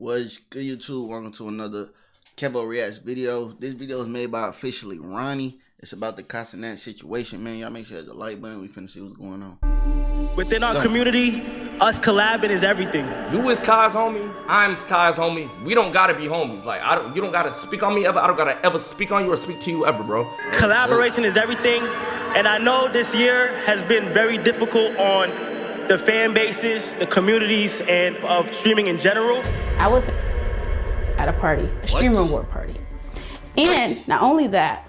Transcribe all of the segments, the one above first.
Was good YouTube? Welcome to another Kevo Reacts video. This video is made by officially Ronnie. It's about the Cenat situation, man. Y'all make sure you hit the like button. We finna see what's going on. Within our community, us collabing is everything. You is Kai's homie, I'm Kai's homie. We don't gotta be homies. Like you don't gotta speak on me ever. I don't gotta ever speak on you or speak to you ever, bro. Collaboration is everything, and I know this year has been very difficult on the fan bases, the communities, and of streaming in general. I was at a party, a streamer award party. And not only that,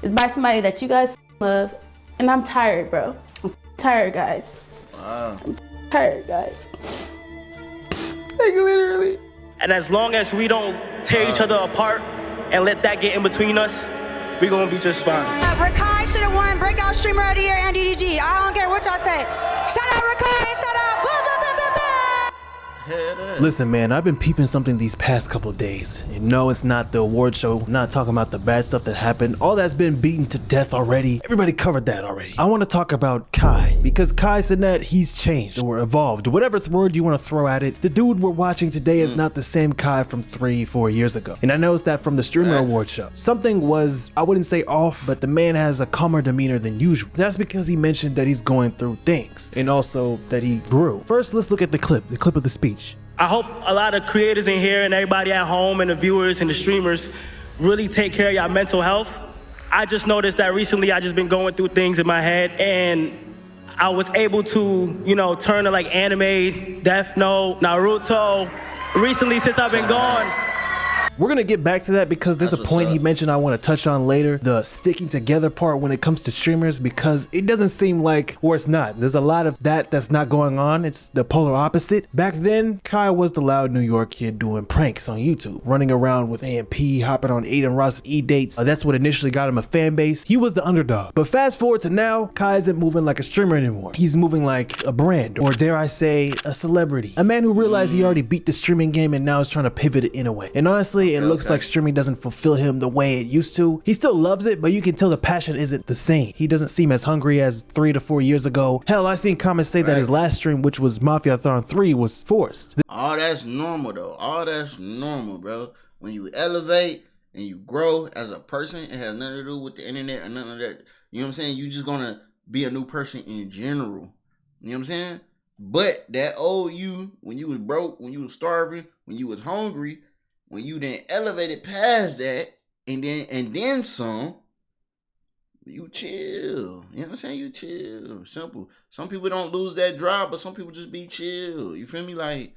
it's by somebody that you guys love, and I'm tired, bro. I'm tired, guys. Wow. I'm tired, guys. Like literally. And as long as we don't tear each other apart and let that get in between us, we're gonna be just fine. Rakai should have won Breakout Streamer of the Year and DDG. I don't care what y'all say. Shout out Rakai, shout out. Blah, blah, blah, blah, blah. Listen, man, I've been peeping something these past couple days. You know, it's not the award show. I'm not talking about the bad stuff that happened. All that's been beaten to death already. Everybody covered that already. I want to talk about Kai, because Kai Cenat, he's changed or evolved. Whatever word you want to throw at it, the dude we're watching today is not the same Kai from 3-4 years ago. And I noticed that from the Streamer Award show. Something was, I wouldn't say off, but the man has a calmer demeanor than usual. That's because he mentioned that he's going through things, and also that he grew. First, let's look at the clip of the speech. I hope a lot of creators in here and everybody at home and the viewers and the streamers really take care of your mental health. I just noticed that recently I just been going through things in my head, and I was able to, you know, turn to like anime, Death Note, Naruto, recently since I've been gone. We're gonna get back to that because there's a point he mentioned I want to touch on later, the sticking together part when it comes to streamers, because it doesn't seem like, or it's not, there's a lot of that's not going on. It's the polar opposite. Back then, Kai was the loud New York kid doing pranks on YouTube, running around with AMP, hopping on Aiden Ross E-dates. That's what initially got him a fan base. He was the underdog. But fast forward to now, Kai isn't moving like a streamer anymore. He's moving like a brand, or dare I say, a celebrity. A man who realized he already beat the streaming game and now is trying to pivot it in a way. And honestly, it looks like streaming doesn't fulfill him the way it used to. He still loves it, but you can tell the passion isn't the same. He doesn't seem as hungry as 3 to 4 years ago. Hell, I seen comments say that his last stream, which was Mafia-thon 3, was forced. All that's normal though. All that's normal, bro. When you elevate and you grow as a person, it has nothing to do with the internet or nothing of that. You know what I'm saying? You just gonna be a new person in general. You know what I'm saying? But that old you, when you was broke, when you was starving, when you was hungry, when you then elevated past that, and then some, you chill. You know what I'm saying? You chill. Simple. Some people don't lose that drive, but some people just be chill. You feel me? Like,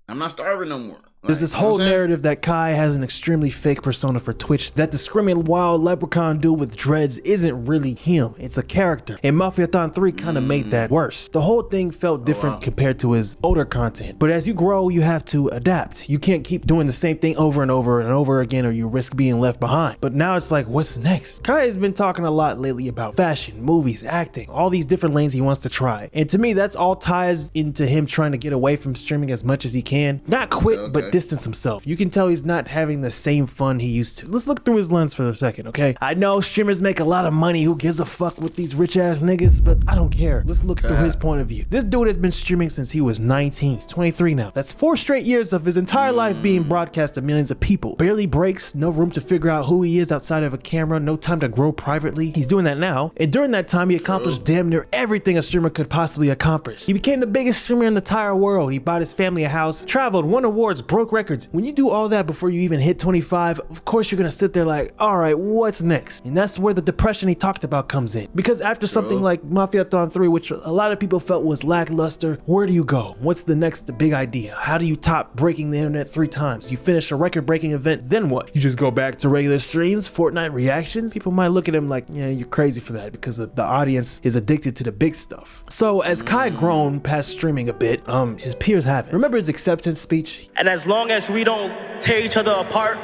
I'm not starving no more. There's this whole narrative that Kai has an extremely fake persona for Twitch, that the screaming wild leprechaun dude with dreads isn't really him, it's a character. And Mafia-thon 3 kind of made that worse. The whole thing felt different compared to his older content. But as you grow, you have to adapt. You can't keep doing the same thing over and over and over again, or you risk being left behind. But now it's like, what's next? Kai has been talking a lot lately about fashion, movies, acting, all these different lanes he wants to try. And to me, that's all ties into him trying to get away from streaming as much as he can. Not quit, but distance himself. You can tell he's not having the same fun he used to. Let's look through his lens for a second, okay? I know streamers make a lot of money. Who gives a fuck with these rich ass niggas? But I don't care. Let's look through his point of view. This dude has been streaming since he was 19. He's 23 now. That's 4 straight years of his entire life being broadcast to millions of people. Barely breaks, no room to figure out who he is outside of a camera, no time to grow privately. He's doing that now. And during that time, he accomplished damn near everything a streamer could possibly accomplish. He became the biggest streamer in the entire world. He bought his family a house, traveled, won awards, broke records. When you do all that before you even hit 25, of course you're gonna sit there like, all right, what's next? And that's where the depression he talked about comes in. Because after something like Mafia-thon 3, which a lot of people felt was lackluster, where do you go? What's the next big idea? How do you top breaking the internet 3 times? You finish a record-breaking event, then what? You just go back to regular streams, Fortnite reactions? People might look at him like, yeah, you're crazy for that, because the audience is addicted to the big stuff. So as Kai grown past streaming a bit, his peers haven't. Remember his acceptance speech? And as long as we don't tear each other apart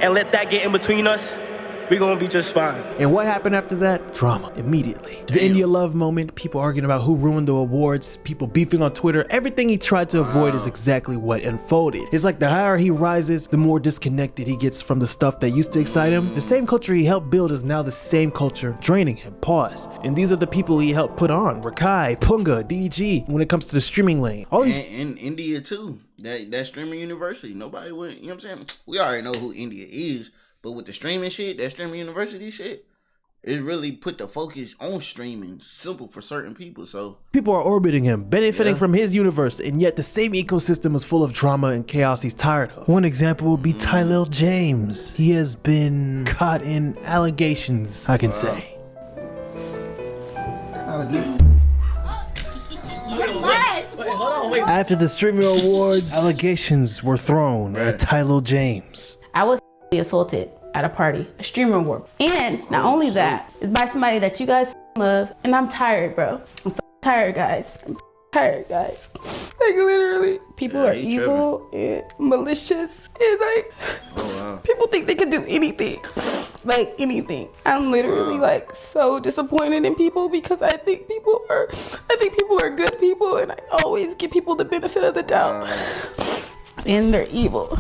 and let that get in between us, we gonna be just fine. And what happened after that? Drama, immediately. The India Love moment, people arguing about who ruined the awards, people beefing on Twitter, everything he tried to avoid is exactly what unfolded. It's like the higher he rises, the more disconnected he gets from the stuff that used to excite him. The same culture he helped build is now the same culture draining him. Pause. And these are the people he helped put on. Rakai, Punga, DG, when it comes to the streaming lane. All these in India too. That streaming university. Nobody would, you know what I'm saying? We already know who India is, but with the streaming shit, that streaming university shit, it really put the focus on streaming. Simple for certain people. So people are orbiting him, benefiting from his universe, and yet the same ecosystem is full of drama and chaos he's tired of. One example would be Tylil James. He has been caught in allegations, I can say. After the streaming awards, allegations were thrown at Tylil James. I was assaulted at a party, a streamer award. And not only that, it's by somebody that you guys love. And I'm tired, bro. I'm tired, guys. I'm tired, guys. Like, literally, people are evil and malicious. And, like, people think they can do anything. Like, anything. I'm literally, like, so disappointed in people because I think people are good people. And I always give people the benefit of the doubt. And they're evil.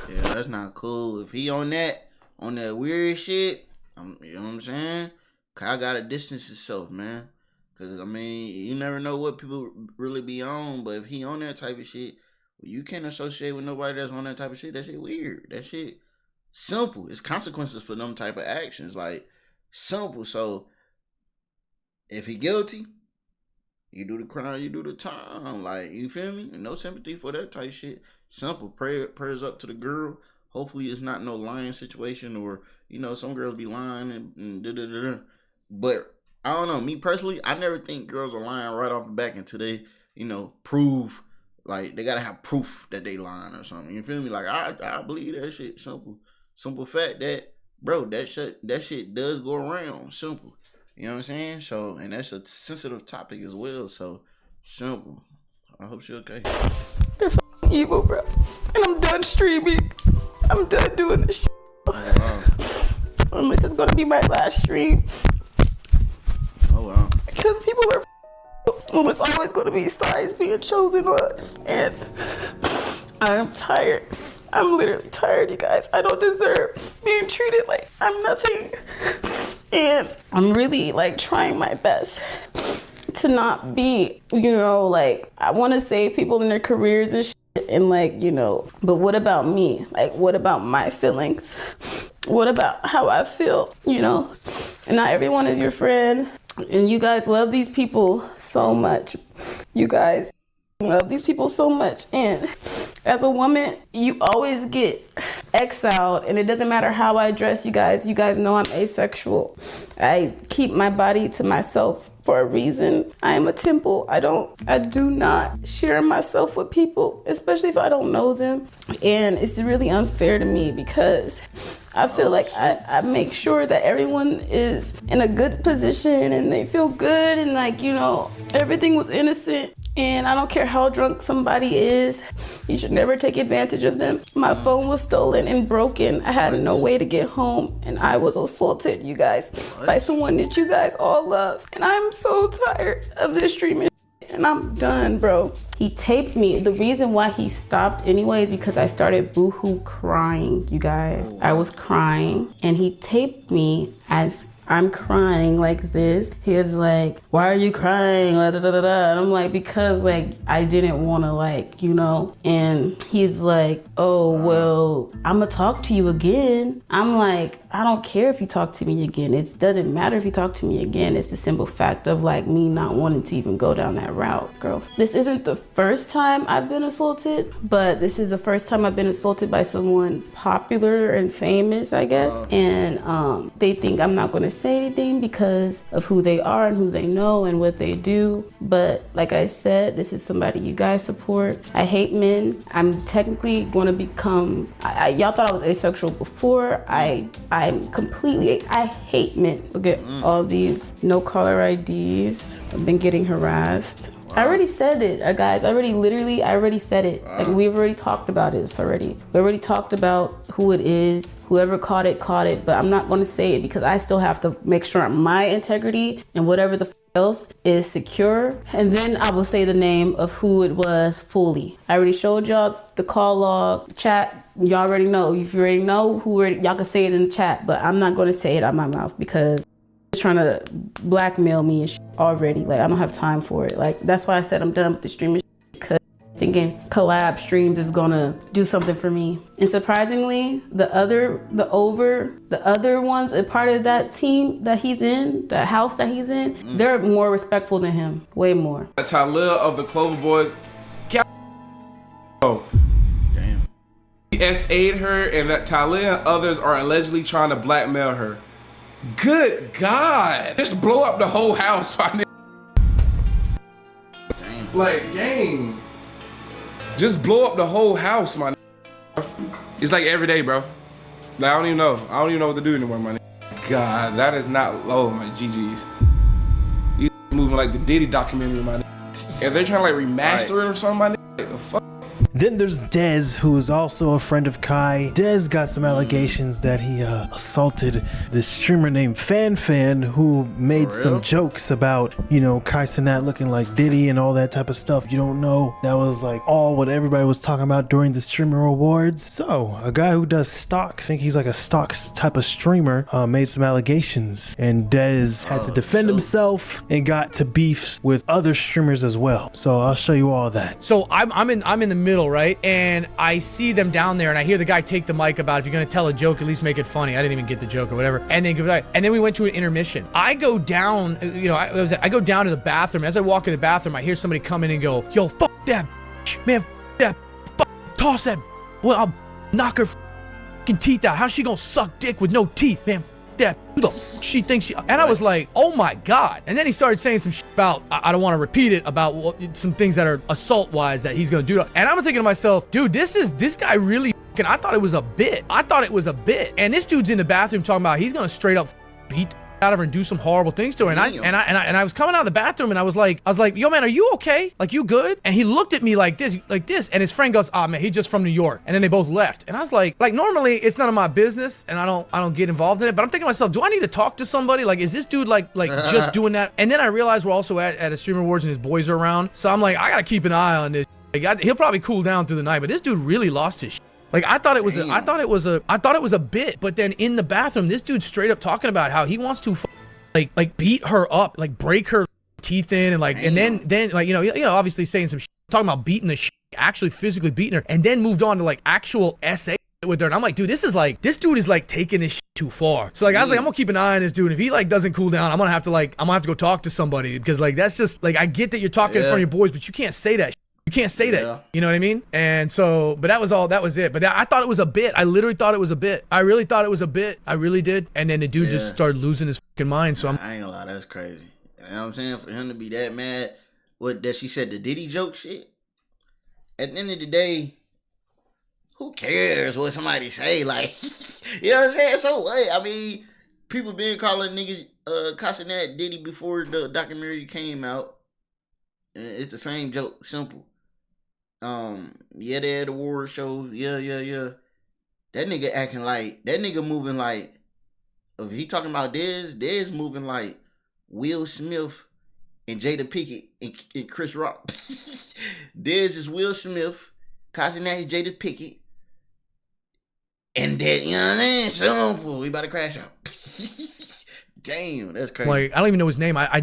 Yeah, that's not cool. If he on that weird shit, you know what I'm saying? Kyle gotta distance himself, man. Cause I mean, you never know what people really be on. But if he on that type of shit, you can't associate with nobody that's on that type of shit. That shit weird. That shit simple. It's consequences for them type of actions. Like simple. So if he guilty, you do the crime, you do the time. Like, you feel me? No sympathy for that type shit. Simple. Prayers up to the girl. Hopefully it's not no lying situation, or, you know, some girls be lying and da-da-da-da. But I don't know. Me personally, I never think girls are lying right off the back until they, you know, prove, like, they got to have proof that they lying or something. You feel me? Like, I believe that shit. Simple fact that, bro, that shit does go around. Simple. You know what I'm saying? So, and that's a sensitive topic as well. So, simple. I hope she's okay. They're f***ing evil, bro. And I'm done streaming. I'm done doing this shit. Oh, wow. Unless it's gonna be my last stream. Oh, wow. Because people are well, it's always gonna be sides being chosen on. And I'm tired. I'm literally tired, you guys. I don't deserve being treated like I'm nothing. And I'm really, like, trying my best to not be, you know, like, I want to save people in their careers and shit. And, like, you know, but what about me? Like, what about my feelings? What about how I feel, you know? And not everyone is your friend. And you guys love these people so much. You guys love these people so much. And as a woman, you always get exiled, and it doesn't matter how I dress. You guys know I'm asexual. I keep my body to myself for a reason. I am a temple. I do not share myself with people, especially if I don't know them. And it's really unfair to me because I feel like I make sure that everyone is in a good position and they feel good, and, like, you know, everything was innocent. And I don't care how drunk somebody is, you should never take advantage of them. My phone was stolen and broken. I had no way to get home, and I was assaulted, you guys, by someone that you guys all love. And I'm so tired of this streaming, and I'm done, bro. He taped me. The reason why he stopped anyway is because I started boohoo crying, you guys. I was crying, and he taped me as I'm crying like this. He was like, why are you crying? Da, da, da, da. And I'm like, because, like, I didn't want to, like, you know. And he's like, oh, well, I'm going to talk to you again. I'm like, I don't care if you talk to me again. It doesn't matter if you talk to me again. It's the simple fact of, like, me not wanting to even go down that route, girl. This isn't the first time I've been assaulted, but this is the first time I've been assaulted by someone popular and famous, I guess. And they think I'm not going to say anything because of who they are and who they know and what they do. But like I said, this is somebody you guys support. I hate men. I'm technically going to become, y'all thought I was asexual before. I hate men. Look at all these no caller IDs. I've been getting harassed. I already said it, guys. I already said it. Like, we've already talked about this already. We already talked about who it is. Whoever caught it, but I'm not going to say it because I still have to make sure my integrity and whatever the else is secure. And then I will say the name of who it was fully. I already showed y'all the call log, the chat. Y'all already know. If you already know who, y'all can say it in the chat, but I'm not going to say it out of my mouth because trying to blackmail me and shit already. Like, I don't have time for it. Like, that's why I said I'm done with the streaming shit, because thinking collab streams is gonna do something for me. And surprisingly, the other ones, a part of that team that he's in, that house that he's in, they're more respectful than him, way more. Taliyah of the Clover Boys, Damn. SA'd her, and that Taliyah and others are allegedly trying to blackmail her. Good God! Just blow up the whole house, my nigga. Like, gang. Just blow up the whole house, my nigga. It's like every day, bro. Like, I don't even know what to do anymore, my nigga. God, that is not low, my GGs. These moving like the Diddy documentary, my nigga. If they're trying to like remaster it or something, my nigga, like, the fuck? Then there's Dez, who is also a friend of Kai. Dez got some allegations that he assaulted this streamer named Fan, who made some jokes about, you know, Kai Cenat looking like Diddy and all that type of stuff. You don't know. That was like all what everybody was talking about during the streamer awards. So a guy who does stocks, I think he's like a stocks type of streamer, made some allegations, and Dez had to defend himself and got to beef with other streamers as well. So I'll show you all that. So I'm in the middle, right? And I see them down there, and I hear the guy take the mic about, if you're gonna tell a joke, at least make it funny. I didn't even get the joke or whatever. And then we went to an intermission. I go down, you know, I go down to the bathroom. As I walk in the bathroom, I hear somebody come in and go, "Yo, fuck that bitch, man, fuck that, fuck, toss that. Well, I'll knock her fucking teeth out. How's she gonna suck dick with no teeth, man? That who the fuck she thinks she?" And I was like, oh my God. And then he started saying some shit about, I don't want to repeat it, about some things that are assault wise that he's gonna do. And I'm thinking to myself, dude, this guy really, I thought it was a bit. And this dude's in the bathroom talking about he's gonna straight up beat out of her and do some horrible things to her. And I was coming out of the bathroom, and I was like, yo, man, are you okay? Like, you good? And he looked at me like this. And his friend goes, "Ah, man, he's just from New York." And then they both left. And I was like normally it's none of my business, and I don't get involved in it. But I'm thinking to myself, do I need to talk to somebody? Like, is this dude like just doing that? And then I realized we're also at a streamer awards, and his boys are around. So I'm like, I gotta keep an eye on this. Like, he'll probably cool down through the night, but this dude really lost his shit. Like, I thought it was a bit. But then in the bathroom, this dude's straight up talking about how he wants to like beat her up, like break her teeth in, and like, and then like, you know, obviously saying some shit, talking about beating the shit, actually physically beating her, and then moved on to like actual SA with her. And I'm like, dude, this dude is like taking this shit too far. So like, I was like, I'm gonna keep an eye on this dude. If he like doesn't cool down, I'm gonna have to go talk to somebody, because like, that's just like, I get that you're talking in front of your boys, but you can't say that. You can't say that. You know what I mean? And so, but that was it. But I thought it was a bit. I literally thought it was a bit. I really thought it was a bit. I really did. And then the dude just started losing his fucking mind. So I ain't gonna lie, that's crazy. You know what I'm saying? For him to be that mad, that she said the Diddy joke shit. At the end of the day, who cares what somebody say? Like, you know what I'm saying? So what? I mean, people been calling niggas Cenat Diddy before the documentary came out. It's the same joke, simple. They had award shows. Yeah. That nigga acting like, that nigga moving like, if he talking about Dez moving like Will Smith and Jada Pinkett and Chris Rock. Dez is Will Smith, Cenat is Jada Pinkett, and that, you know what I mean? Simple. We about to crash out. Damn, that's crazy. Like, I don't even know his name. I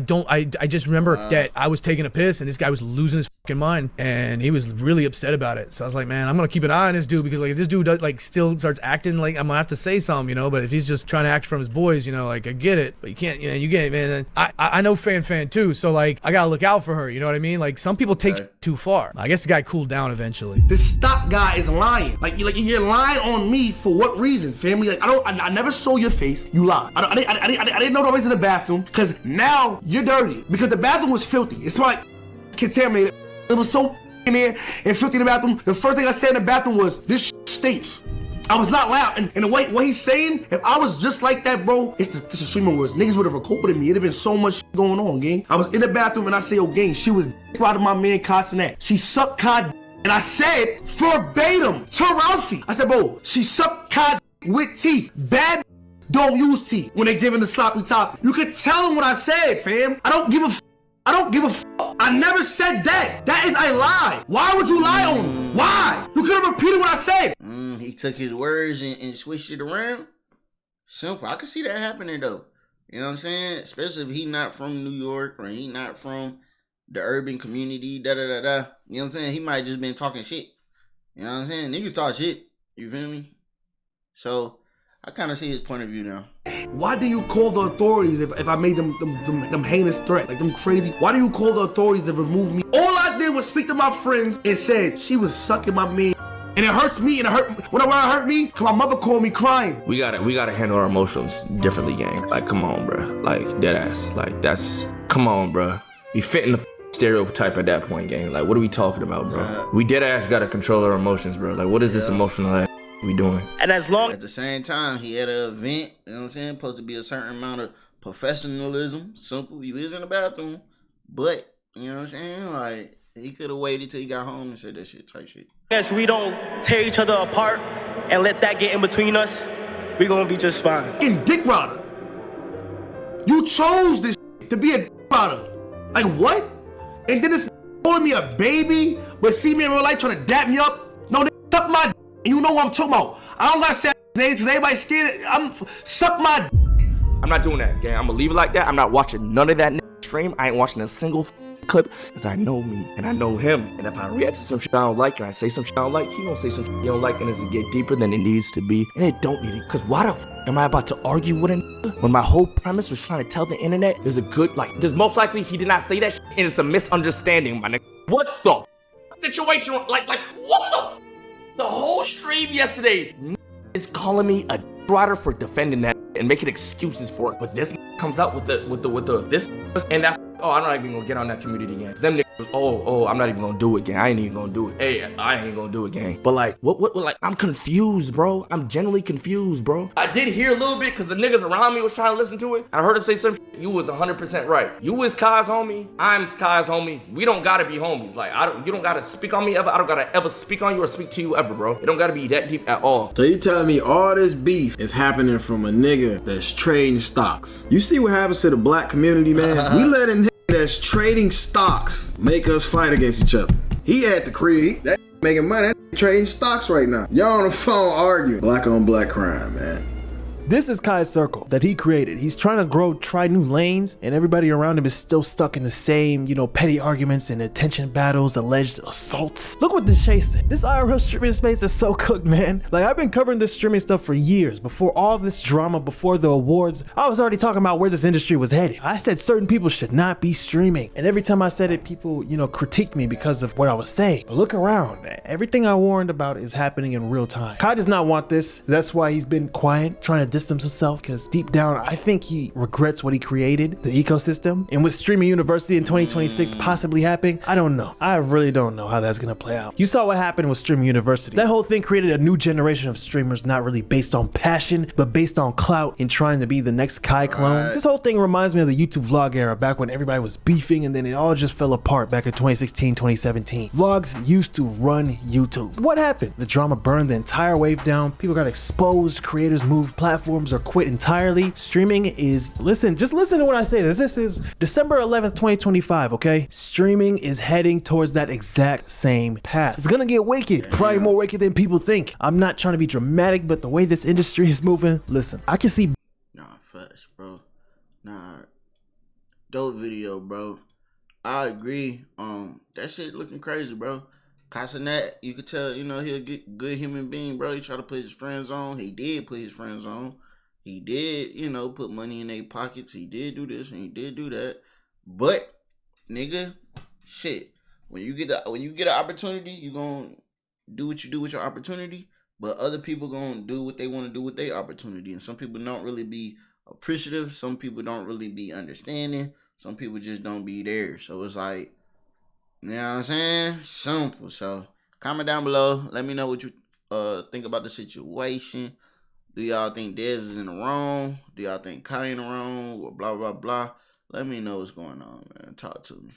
just remember that I was taking a piss, and this guy was losing his fucking mind, and he was really upset about it. So I was like, man, I'm gonna keep an eye on this dude, because like, if this dude does, like, still starts acting like, I'm gonna have to say something, you know. But if he's just trying to act from his boys, you know, like, I get it, but you can't, you know, you get it, man. I know Fan too, so like, I gotta look out for her. You know what I mean? Like, some people take it too far. I guess the guy cooled down eventually. This stock guy is lying. Like you're lying on me for what reason, family? Like, I never saw your face. You lied. I didn't know I was in the bathroom, because now you're dirty, because the bathroom was filthy. It smelled like contaminated. It was so in there and filthy in the bathroom. The first thing I said in the bathroom was, this stinks. I was not loud. And the way what he's saying, if I was just like that, bro, it's the streamer words. Niggas would have recorded me. It'd have been so much going on, gang. I was in the bathroom and I say, yo, gang, she was riding my man Cenat. She sucked Cod. And I said verbatim to Ralphie. I said, bro, she sucked Cod with teeth. Bad don't use teeth when they giving the sloppy top. You could tell them what I said, fam. I don't give a I don't give a fuck. I never said that. That is a lie. Why would you lie on me? Why? You could have repeated what I said. He took his words and switched it around. Simple. I could see that happening though. You know what I'm saying? Especially if he not from New York or he not from the urban community, You know what I'm saying? He might just been talking shit. You know what I'm saying? Niggas talk shit. You feel me? So I kind of see his point of view now. Why do you call the authorities if I made them heinous threat, like them crazy? Why do you call the authorities to remove me? All I did was speak to my friends and said she was sucking my man. And it hurts me, and it hurt when it hurt me, cause my mother called me crying. We gotta handle our emotions differently, gang. Like, come on, bro. Like, dead ass. Like, come on, bro. We fit in the stereotype at that point, gang. Like, what are we talking about, bro? We dead ass gotta control our emotions, bro. Like, what is this emotional ass we doing? And as long at the same time, he had an event, you know what I'm saying? Supposed to be a certain amount of professionalism. Simple. He was in the bathroom. But, you know what I'm saying? Like, he could have waited till he got home and said that shit, type shit. as we don't tear each other apart and let that get in between us, we're gonna be just fine. In dick rider. You chose this to be a dick rider. Like what? And then this calling me a baby, but see me in real life trying to dap me up. No, they suck my dick. And you know what I'm talking about. I don't gotta say names because everybody's scared. Suck my dick. I'm not doing that, gang. I'm gonna leave it like that. I'm not watching none of that stream. I ain't watching a single clip because I know me and I know him. And if I react to some shit I don't like and I say some shit I don't like, he gonna say some shit he don't like, and it's gonna get deeper than it needs to be. And it don't need it. Because why the f am I about to argue with a nigga when my whole premise was trying to tell the internet there's a good, like, there's most likely he did not say that shit and it's a misunderstanding, my nigga. What the situation? Like, what the f? The whole stream yesterday is calling me a rider for defending that and making excuses for it. But this comes out with this and that. Oh, I'm not even gonna get on that community again. Them niggas, I'm not even gonna do it, gang. I ain't even gonna do it. Hey, I ain't even gonna do it, gang. But like, what, like, I'm confused, bro. I'm genuinely confused, bro. I did hear a little bit because the niggas around me was trying to listen to it. I heard her say some shit. You was 100% right. You is Kai's homie. I'm Kai's homie. We don't gotta be homies. Like, you don't gotta speak on me ever. I don't gotta ever speak on you or speak to you ever, bro. It don't gotta be that deep at all. So you telling me all this beef is happening from a nigga that's trading stocks? You see what happens to the black community, man? We letting that's trading stocks make us fight against each other. He at the crib, that making money, that trading stocks right now. Y'all on the phone arguing. Black on black crime, man. This is Kai's circle that he created. He's trying to grow, try new lanes, and everybody around him is still stuck in the same, petty arguments and attention battles, alleged assaults. Look what this Shay said. This IRL streaming space is so cooked, man. Like, I've been covering this streaming stuff for years. Before all this drama, before the awards, I was already talking about where this industry was headed. I said certain people should not be streaming. And every time I said it, people, critiqued me because of what I was saying. But look around, man. Everything I warned about is happening in real time. Kai does not want this. That's why he's been quiet, trying to distance himself, because deep down I think he regrets what he created, the ecosystem. And with streaming university in 2026 possibly happening, I don't know. I really don't know how that's gonna play out. You saw what happened with streaming university. That whole thing created a new generation of streamers, not really based on passion, but based on clout and trying to be the next Kai clone. This whole thing reminds me of the YouTube vlog era, back when everybody was beefing and then it all just fell apart back in 2016, 2017. Vlogs used to run YouTube. What happened? The drama burned the entire wave down. People got exposed, creators moved platforms or quit entirely. Streaming is, just listen to what I say. This is December 11th, 2025, okay? Streaming is heading towards that exact same path. It's gonna get wicked, probably more wicked than people think. I'm not trying to be dramatic, but the way this industry is moving, listen, I can see. Nah, facts, bro. Nah, dope video, bro. I agree. That shit looking crazy, bro. Cenat, you could tell, he a good human being, bro. He tried to put his friends on. He did put his friends on. He did, put money in their pockets. He did do this and he did do that. But, nigga, shit. When you get an opportunity, you gonna do what you do with your opportunity. But other people gonna do what they want to do with their opportunity. And some people don't really be appreciative. Some people don't really be understanding. Some people just don't be there. So it's like, you know what I'm saying? Simple. So comment down below. Let me know what you think about the situation? Do y'all think Dez is in the wrong? Do y'all think Kai in the wrong? Or blah blah blah. Let me know what's going on, man. Talk to me.